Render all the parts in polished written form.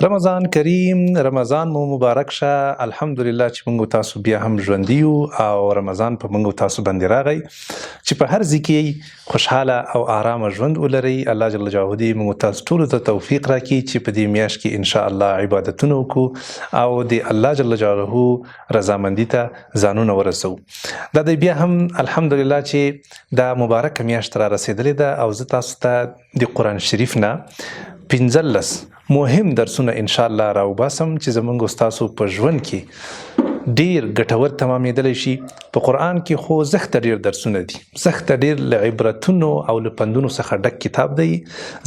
رمضان کریم، رمضان مو مبارک شه. الحمدلله چې موږ تاسو بیا هم ژوندي یو او رمضان په موږ تاسو باندې راغی چې په هر ځای کې خوشحاله او آرامه ژوند ولرئ. الله جل جلاله دې موږ تاسو ټولو ته توفیق راکړي چې په دې میاشت کې ان شاء الله عبادتونه وکړو او د الله جل جلاله رضامندي ته ځانونه ورسو. دا د بیا هم الحمدلله چې دا مبارک میاشت را رسیدلې ده او زه تاسو ته د قرآن شریف نه 15 مهم درسونه ان شاء الله راوباسم چې زمونږ استادو په ژوند کې ډیر ګټور تمامېدلی شي. په قرآن کې خو زښته ډیر درسونه دي، زښته ډیر له عبرتونو او له پندونو څخه ډک کتاب دی،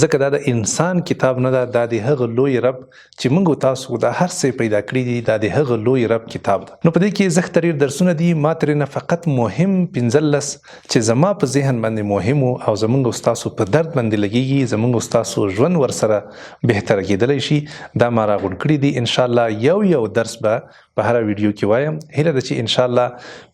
ځکه دا د انسان کتاب نه ده، دا د هغه لوی رب چې موږ تاسو دا هر څه پیدا کړي دي، دا د هغه لوی رب کتاب ده. نو په دې کې زښته ډیر درسونه دي، ما ترې نه فقط مهم 15 چې زما په ذهن باندې مهم او زموږ استادو په درد باندې لګيږي، زموږ استادو ژوند ورسره بهتر کېدلی شي، دا ما راغونډ کړي دي. ان شاء الله یو درس به په هر ویډیو کې وایم. هیله ده چې ان شاء الله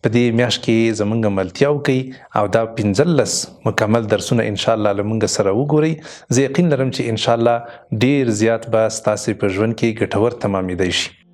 په دې میاشت کې زمونږ ملتیا وکړي او دا 15 مکمل درسونه ان شاء الله لمونږ سره وګورئ. زه یقین لرم چې ان شاء الله ډیر زیات به ستاسو په ژوند کې ګټور تمامېدای شي.